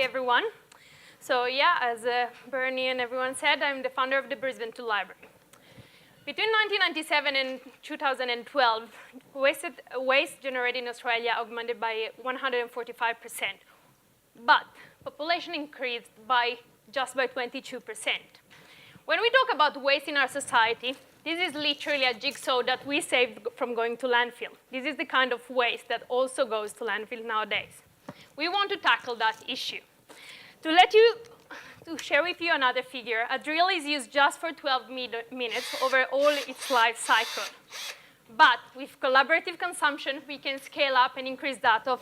everyone. So yeah, as Bernie and everyone said, I'm the founder of the Brisbane Tool Library. Between 1997 and 2012, waste generated in Australia augmented by 145%. But population increased by just by 22%. When we talk about waste in our society, this is literally a jigsaw that we saved from going to landfill. This is the kind of waste that also goes to landfill nowadays. We want to tackle that issue. To share with you another figure, a drill is used just for 12 minutes over all its life cycle. But with collaborative consumption, we can scale up and increase that of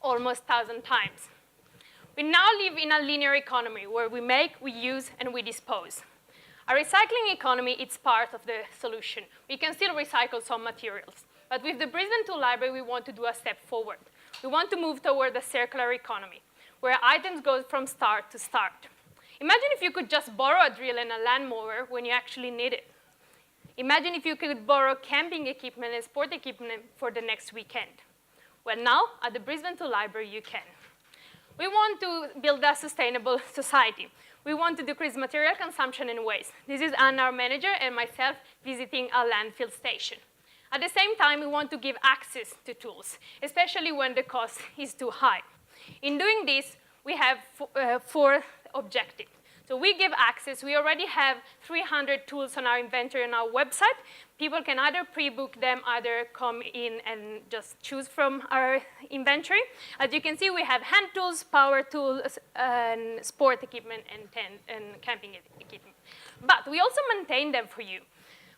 almost 1,000 times. We now live in a linear economy where we make, we use, and we dispose. A recycling economy is part of the solution. We can still recycle some materials. But with the Brisbane Tool Library, we want to do a step forward. We want to move toward a circular economy, where items go from start to start. Imagine if you could just borrow a drill and a lawnmower when you actually need it. Imagine if you could borrow camping equipment and sport equipment for the next weekend. Well, now, at the Brisbane Tool Library, you can. We want to build a sustainable society. We want to decrease material consumption and waste. This is Anna, our manager, and myself visiting a landfill station. At the same time, we want to give access to tools, especially when the cost is too high. In doing this, we have four objectives. So we give access. We already have 300 tools on our inventory on our website. People can either pre-book them, either come in and just choose from our inventory. As you can see, we have hand tools, power tools, and sport equipment, and camping equipment. But we also maintain them for you.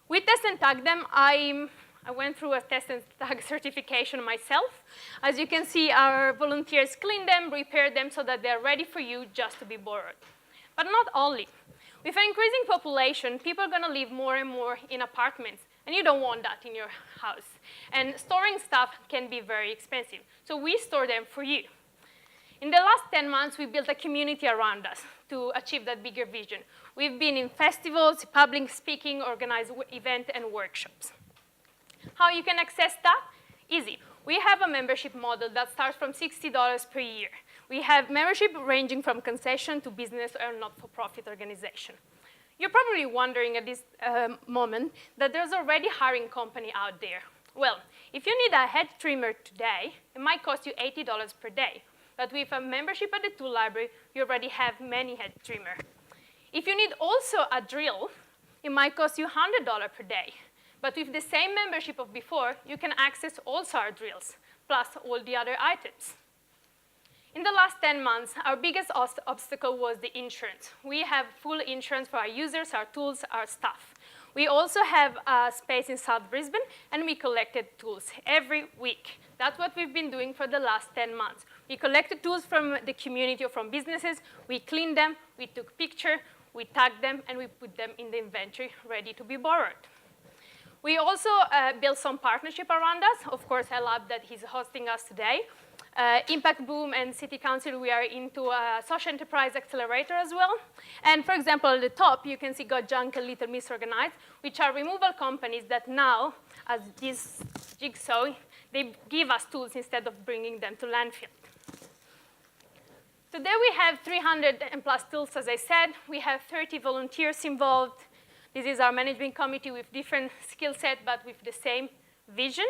We test and tag them. I went through a test and tag certification myself. As you can see, our volunteers clean them, repair them so that they're ready for you just to be borrowed. But not only. With an increasing population, people are going to live more and more in apartments, and you don't want that in your house. And storing stuff can be very expensive, so we store them for you. In the last 10 months, we built a community around us to achieve that bigger vision. We've been in festivals, public speaking, organized events, and workshops. How you can access that? Easy. We have a membership model that starts from $60 per year. We have membership ranging from concession to business or not-for-profit organization. You're probably wondering at this moment that there's already a hiring company out there. Well, if you need a head trimmer today, it might cost you $80 per day. But with a membership at the Tool Library, you already have many head trimmers. If you need also a drill, it might cost you $100 per day. But with the same membership of before, you can access also our drills, plus all the other items. In the last 10 months, our biggest obstacle was the insurance. We have full insurance for our users, our tools, our staff. We also have a space in South Brisbane, and we collected tools every week. That's what we've been doing for the last 10 months. We collected tools from the community or from businesses, we cleaned them, we took pictures, we tagged them, and we put them in the inventory ready to be borrowed. We also built some partnership around us. Of course, ilab that he's hosting us today. Impact Boom and City Council, we are into a social enterprise accelerator as well. And for example, at the top, you can see Got Junk and Little Misorganized, which are removal companies that now, as this jigsaw, they give us tools instead of bringing them to landfill. So there we have 300 and plus tools, as I said. We have 30 volunteers involved. This is our management committee with different skill set, but with the same vision.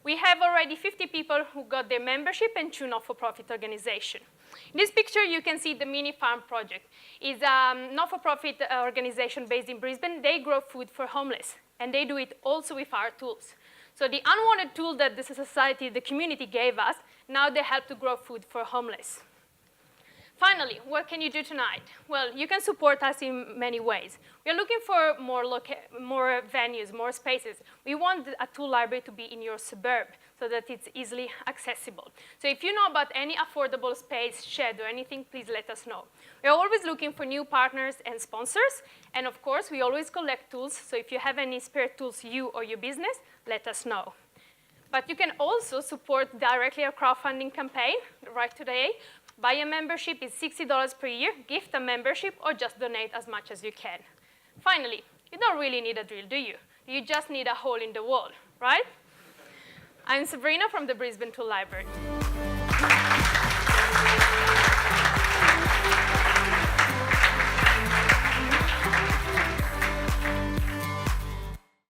We have already 50 people who got their membership and 2 not-for-profit organizations. In this picture, you can see the Mini Farm Project. It's a not-for-profit organization based in Brisbane. They grow food for homeless, and they do it also with our tools. So the unwanted tool that the society, the community gave us, now they help to grow food for homeless. Finally, what can you do tonight? Well, you can support us in many ways. We are looking for more venues, more spaces. We want a tool library to be in your suburb so that it's easily accessible. So if you know about any affordable space, shed, or anything, please let us know. We are always looking for new partners and sponsors. And of course, we always collect tools. So if you have any spare tools, you or your business, let us know. But you can also support directly a crowdfunding campaign right today. Buy a membership, it's $60 per year, gift a membership, or just donate as much as you can. Finally, you don't really need a drill, do you? You just need a hole in the wall, right? I'm Sabrina from the Brisbane Tool Library.